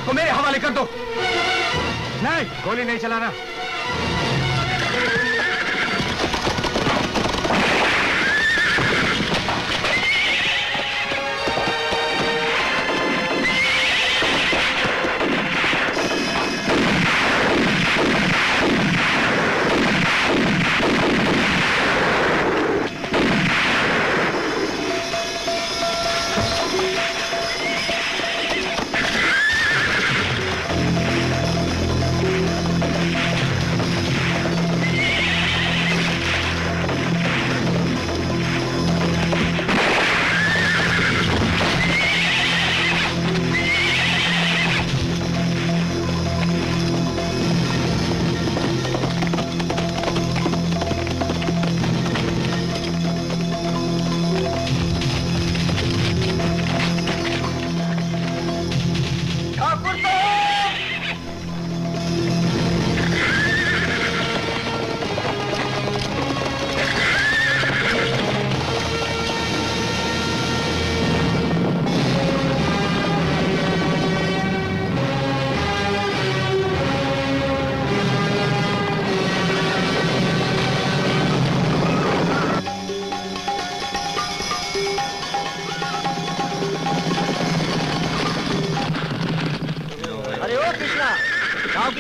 रात को मेरे हवाले कर दो। नहीं, गोली नहीं चलाना।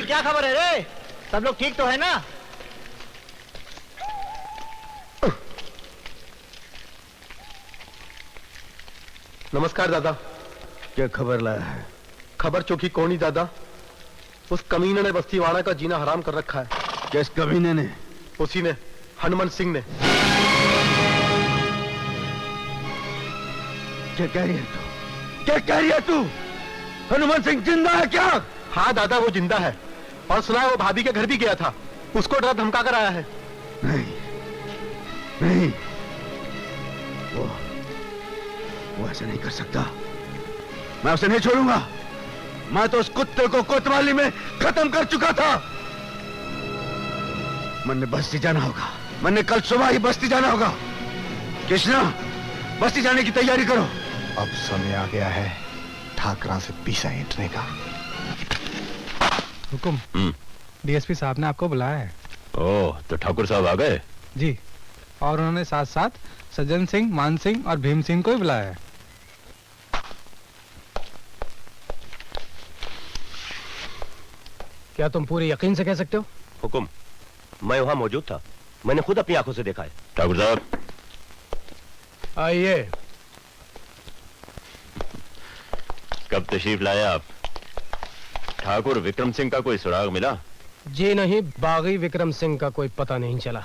क्या खबर है रे? सब लोग ठीक तो है ना? नमस्कार दादा। क्या खबर लाया है? खबर चौकी कौन ही दादा? उस कमीने ने बस्तीवाड़ा का जीना हराम कर रखा है। किस कमीने ने? उसी ने, हनुमंत सिंह ने। क्या कह रही है तू? क्या कह रही है तू? हनुमंत सिंह जिंदा है क्या? हाँ दादा, वो जिंदा है और सुना है वो भाभी के घर भी गया था। उसको डरा धमका कर आया है। नहीं नहीं, वो ऐसा नहीं कर सकता। मैं उसे नहीं छोड़ूंगा। मैं तो उस कुत्ते को कोतवाली में खत्म कर चुका था। मन ने बस्ती जाना होगा। मन ने कल सुबह ही बस्ती जाना होगा। कृष्णा, बस्ती जाने की तैयारी करो। अब समय आ गया है ठाकरा से पीछा ऐंठने का। हुकुम, डीएसपी साहब ने आपको बुलाया है। ओह, तो ठाकुर साहब आ गए? जी, और उन्होंने साथ साथ सज्जन सिंह, मान सिंह और भीम सिंह को भी बुलाया है। क्या तुम पूरे यकीन से कह सकते हो? हुकुम, मैं वहां मौजूद था। मैंने खुद अपनी आंखों से देखा है। ठाकुर साहब आइए। कब तशरीफ लाए आप? ठाकुर विक्रम सिंह का कोई सुराग मिला? जी नहीं, बागी विक्रम सिंह का कोई पता नहीं चला।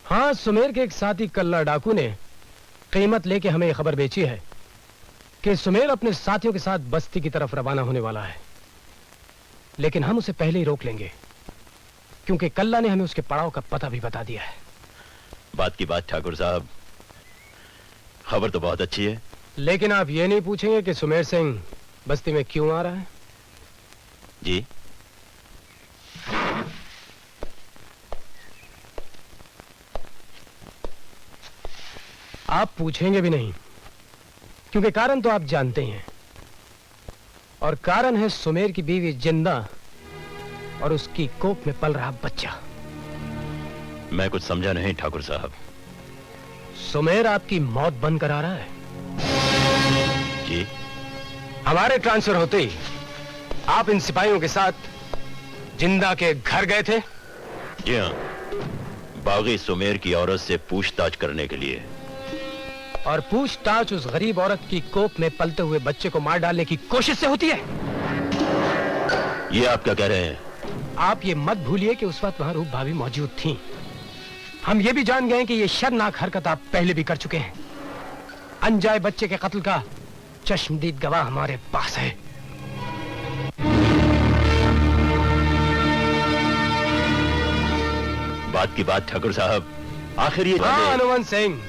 हाँ, सुमेर के एक साथी कल्ला डाकू ने कीमत लेके हमें यह खबर बेची है कि सुमेर अपने साथियों के साथ बस्ती की तरफ रवाना होने वाला है। लेकिन हम उसे पहले ही रोक लेंगे, क्योंकि कल्ला ने हमें उसके पड़ाव का पता भी बता दिया है। बात की बात ठाकुर साहब, खबर तो बहुत अच्छी है। लेकिन आप ये नहीं पूछेंगे कि सुमेर सिंह बस्ती में क्यों आ रहा है? जी, आप पूछेंगे भी नहीं, क्योंकि कारण तो आप जानते हैं। और कारण है सुमेर की बीवी जिंदा और उसकी कोख में पल रहा बच्चा। मैं कुछ समझा नहीं ठाकुर साहब। सुमेर आपकी मौत बनकर आ रहा है। जी, हमारे ट्रांसफर होते ही आप इन सिपाहियों के साथ जिंदा के घर गए थे? जी हाँ, बागी सुमेर की औरत से पूछताछ करने के लिए। और पूछताछ उस गरीब औरत की कोख में पलते हुए बच्चे को मार डालने की कोशिश से होती है। ये आप क्या कह रहे हैं? आप ये मत भूलिए कि उस वक्त वहां रूप भाभी मौजूद थी। हम ये भी जान गए कि ये शर्मनाक हरकत आप पहले भी कर चुके हैं। अनजाए बच्चे के कत्ल का चश्मदीद गवाह हमारे पास है। बात की बात ठाकुर साहब, आखिर ये हाँ हनुमंत सिंह,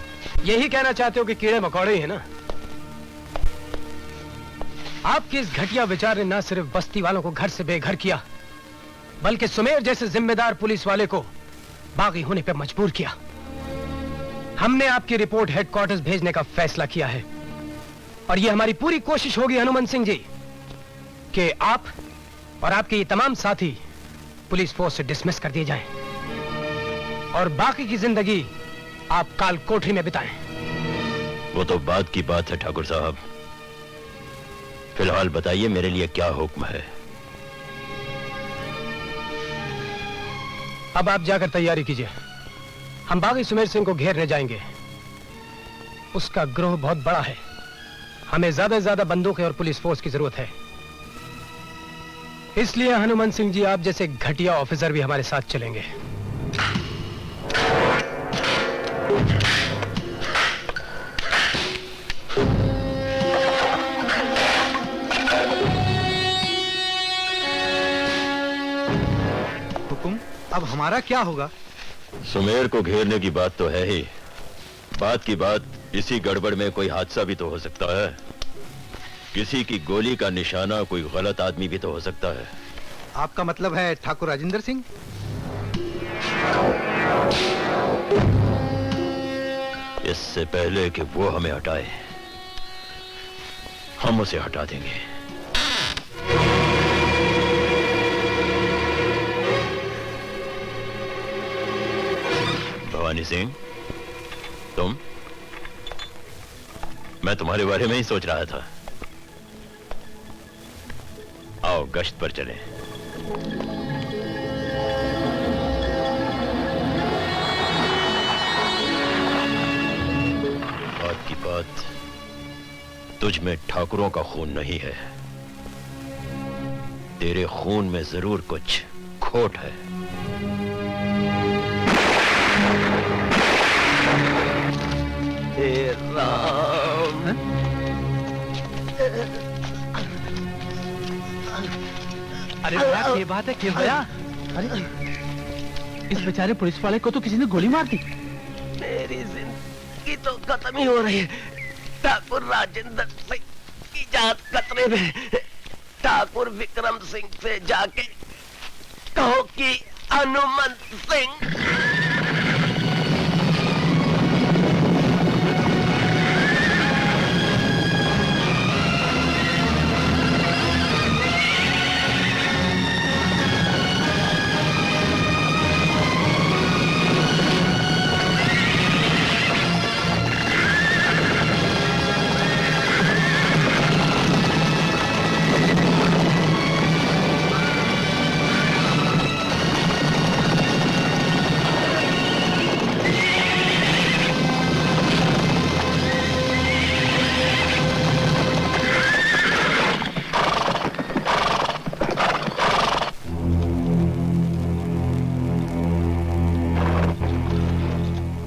यही कहना चाहते हो कि कीड़े मकोड़े हैं ना? आपके इस घटिया विचार ने न सिर्फ बस्ती वालों को घर से बेघर किया, बल्कि सुमेर जैसे जिम्मेदार पुलिस वाले को बागी होने पर मजबूर किया। हमने आपकी रिपोर्ट हेडक्वार्टर्स भेजने का फैसला किया है और यह हमारी पूरी कोशिश होगी हनुमंत सिंह जी कि आप और आपके ये तमाम साथी पुलिस फोर्स से डिसमिस कर दिए जाएं और बाकी की जिंदगी आप काल कोठरी में बिताएं। वो तो बात की बात है ठाकुर साहब। फिलहाल बताइए मेरे लिए क्या हुक्म है। अब आप जाकर तैयारी कीजिए, हम बागी सुमेर सिंह को घेरने जाएंगे। उसका ग्रोह बहुत बड़ा है, हमें ज्यादा से ज्यादा बंदूकें और पुलिस फोर्स की जरूरत है। इसलिए हनुमान सिंह जी, आप जैसे घटिया ऑफिसर भी हमारे साथ चलेंगे। हुकुम, अब हमारा क्या होगा? सुमेर को घेरने की बात तो है ही, बात की बात इसी गड़बड़ में कोई हादसा भी तो हो सकता है। किसी की गोली का निशाना कोई गलत आदमी भी तो हो सकता है। आपका मतलब है ठाकुर राजेंद्र सिंह? इससे पहले कि वो हमें हटाए, हम उसे हटा देंगे। भवानी सिंह, तुम? मैं तुम्हारे बारे में ही सोच रहा था। आओ गश्त पर चलें। बात की बात, तुझ में ठाकुरों का खून नहीं है, तेरे खून में जरूर कुछ खोट है। हे राम। अरे बात ये बात है, क्या होया? अरे इस बेचारे पुलिस वाले को तो किसी ने गोली मार दी। मेरी जिंदगी तो खत्म ही हो रही है। ठाकुर राजेंद्र सिंह की जान खतरे में। ठाकुर विक्रम सिंह से जाके कहो कि हनुमान सिंह।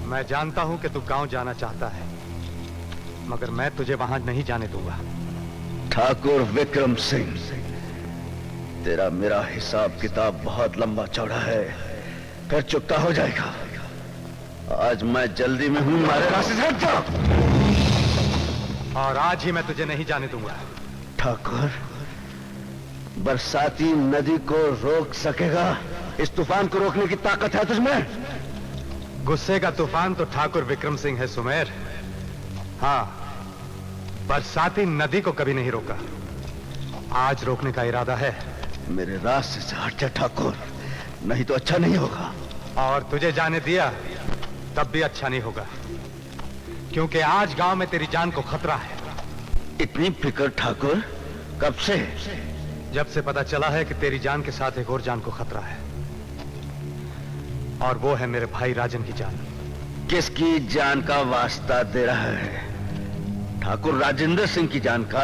मैं जानता हूं कि तू गांव जाना चाहता है, मगर मैं तुझे वहां नहीं जाने दूंगा। ठाकुर विक्रम सिंह, तेरा मेरा हिसाब किताब बहुत लंबा चौड़ा है, फिर चुकता हो जाएगा। आज मैं जल्दी में हूं, मारे रास्ते से हट जा। और आज ही मैं तुझे नहीं जाने दूंगा। ठाकुर, बरसाती नदी को रोक सकेगा? इस तूफान को रोकने की ताकत है तुझमें? गुस्से का तूफान तो ठाकुर विक्रम सिंह है सुमेर। हाँ, बरसाती नदी को कभी नहीं रोका, आज रोकने का इरादा है। मेरे रास्ते से हट जा ठाकुर, नहीं तो अच्छा नहीं होगा। और तुझे जाने दिया तब भी अच्छा नहीं होगा, क्योंकि आज गांव में तेरी जान को खतरा है। इतनी फिक्र ठाकुर, कब से? जब से पता चला है कि तेरी जान के साथ एक और जान को खतरा है, और वो है मेरे भाई राजन की जान। किसकी जान का वास्ता दे रहा है? ठाकुर राजेंद्र सिंह की जान का,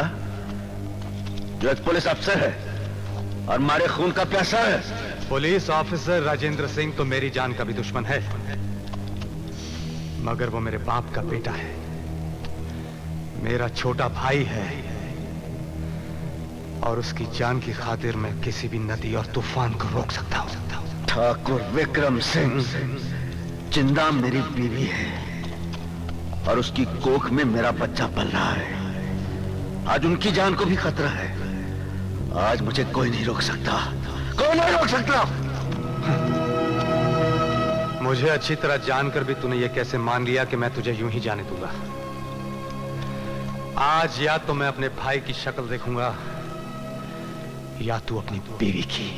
जो एक पुलिस अफसर है और मारे खून का प्यासा है। पुलिस ऑफिसर राजेंद्र सिंह तो मेरी जान का भी दुश्मन है, मगर वो मेरे बाप का बेटा है, मेरा छोटा भाई है, और उसकी जान की खातिर मैं किसी भी नदी और तूफान को रोक सकता हूं। ठाकुर विक्रम सिंह, जिंदा मेरी बीवी है और उसकी कोख में मेरा बच्चा पल रहा है। आज उनकी जान को भी खतरा है। आज मुझे कोई नहीं रोक सकता, कोई नहीं रोक सकता। मुझे अच्छी तरह जानकर भी तूने ये कैसे मान लिया कि मैं तुझे यूं ही जाने दूंगा? आज या तो मैं अपने भाई की शक्ल देखूंगा या तू अपनी बीवी की।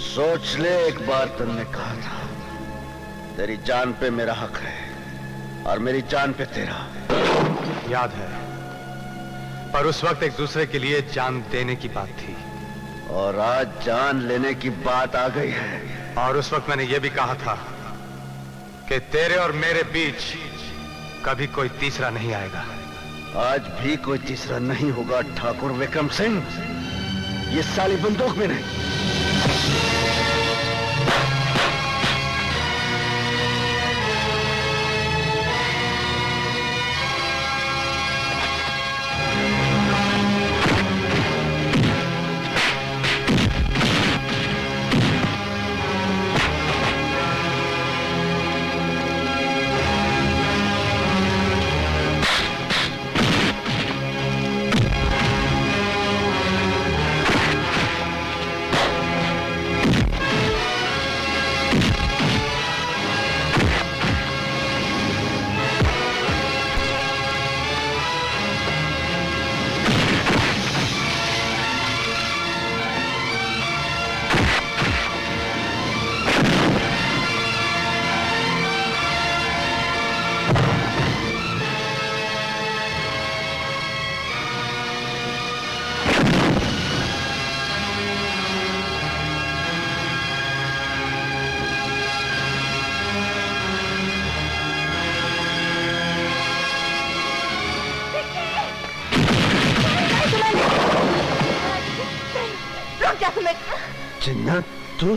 सोच ले, एक बार तुमने कहा था तेरी जान पे मेरा हक है और मेरी जान पे तेरा। याद है, पर उस वक्त एक दूसरे के लिए जान देने की बात थी और आज जान लेने की बात आ गई है। और उस वक्त मैंने यह भी कहा था कि तेरे और मेरे बीच कभी कोई तीसरा नहीं आएगा। आज भी कोई तीसरा नहीं होगा ठाकुर विक्रम सिंह, ये साली बंदूक में नहीं। जिन्ना, तू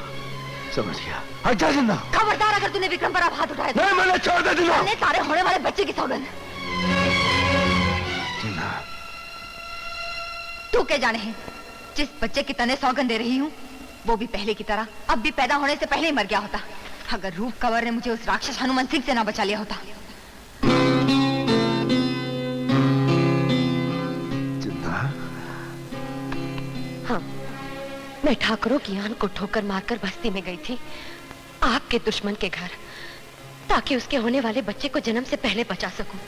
समझ गया। हट जा जिन्ना। खबरदार अगर तूने विक्रम पर अब हाथ उठाया तो। नहीं, मैंने छोड़ दे जिन्ना। मैंने सारे होने वाले बच्चे की सौगंध। जिन्ना, तू क्या जाने है, जिस बच्चे की तने सौगंध दे रही हूँ वो भी पहले की तरह अब भी पैदा होने से पहले ही मर गया होता, अगर रूप कंवर ने मुझे उस राक्षस हनुमान सिंह से ना बचा लिया होता। जिन्ना। हाँ, मैं ठाकुरों की आन को ठोकर मारकर बस्ती में गई थी, आपके दुश्मन के घर, ताकि उसके होने वाले बच्चे को जन्म से पहले बचा सकूं।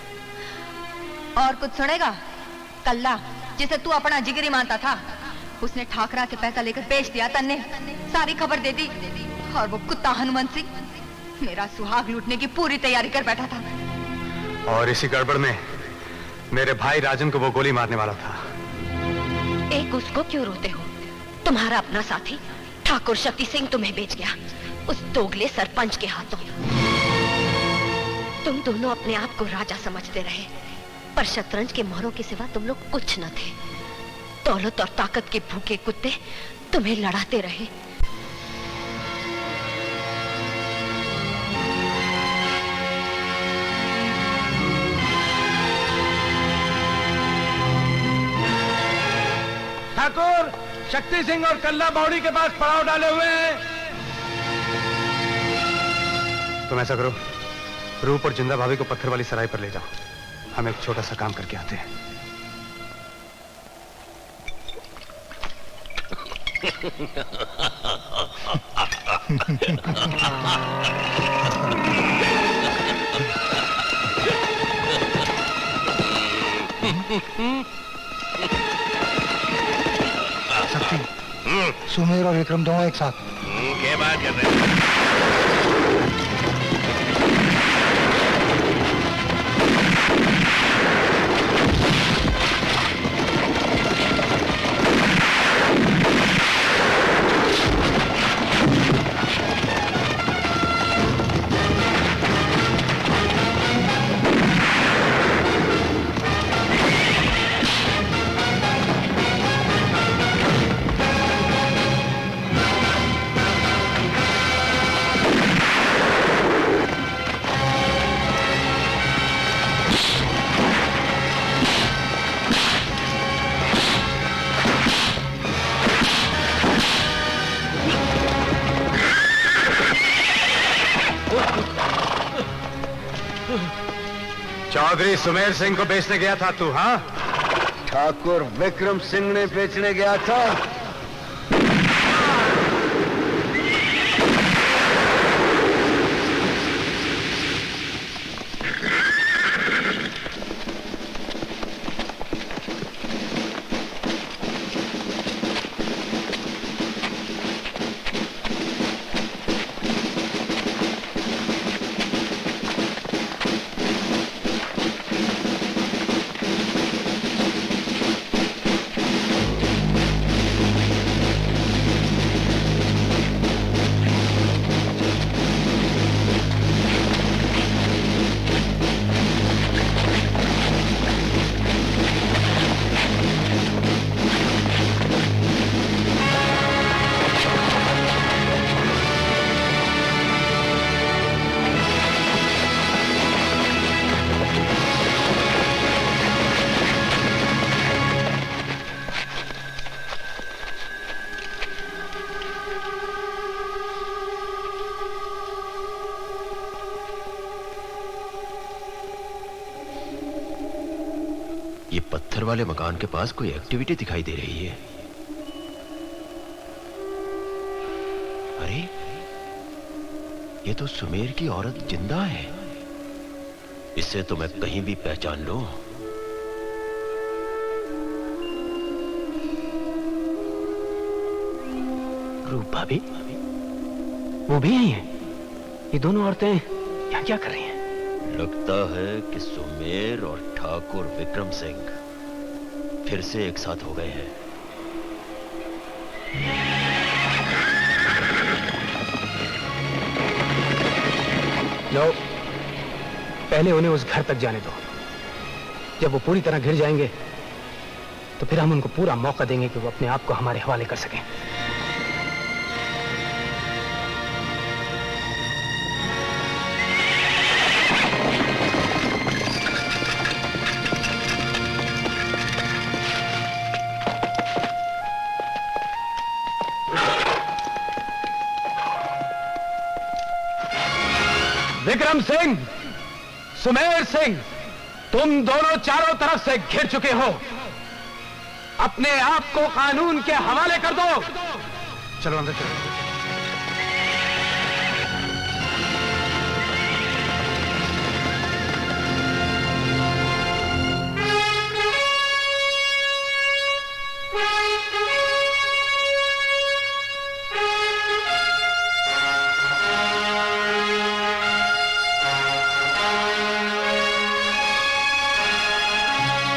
और कुछ सुनेगा? कल्ला, जिसे तू अपना जिगरी मानता था, उसने ठाकरा से पैसा लेकर बेच दिया। तन्ने सारी खबर दे दी और वो कुत्ता हनुमान सिंह मेरा सुहाग लूटने की पूरी तैयारी कर बैठा था। और इसी गड़बड़ में मेरे भाई राजन को वो गोली मारने वाला था। एक उसको क्यों रोते हो? तुम्हारा अपना साथी ठाकुर शक्ति सिंह तुम्हें बेच गया उस दोगले सरपंच के हाथों। तुम दोनों अपने आप को राजा समझते रहे, पर शतरंज के मोहरों के सिवा तुम लोग कुछ न थे। दौलत और ताकत के भूखे कुत्ते तुम्हें लड़ाते रहे। ठाकुर शक्ति सिंह और कल्ला बावड़ी के पास पड़ाव डाले हुए हैं। तुम ऐसा करो, रूप और जिंदा भाभी को पत्थर वाली सराय पर ले जाओ, हम एक छोटा सा काम करके आते हैं। शक्ति, सुमेर और विक्रम दोनों एक साथ। क्या बात कर रहे हैं? चौधरी सुमेर सिंह को बेचने गया था तू? हाँ, ठाकुर विक्रम सिंह ने बेचने गया था। ये पत्थर वाले मकान के पास कोई एक्टिविटी दिखाई दे रही है। अरे, ये तो सुमेर की औरत जिंदा है। इसे तो मैं कहीं भी पहचान लूं। रूप भाभी, वो भी यही है। ये दोनों औरतें यहाँ क्या कर रही हैं? लगता है कि सुमेर और ठाकुर विक्रम सिंह फिर से एक साथ हो गए हैं। लो, पहले उन्हें उस घर तक जाने दो। जब वो पूरी तरह घिर जाएंगे तो फिर हम उनको पूरा मौका देंगे कि वो अपने आप को हमारे हवाले कर सकें। विक्रम सिंह, सुमेर सिंह, तुम दोनों चारों तरफ से घिर चुके हो। अपने आप को कानून के हवाले कर दो। चलो अंदर चलो।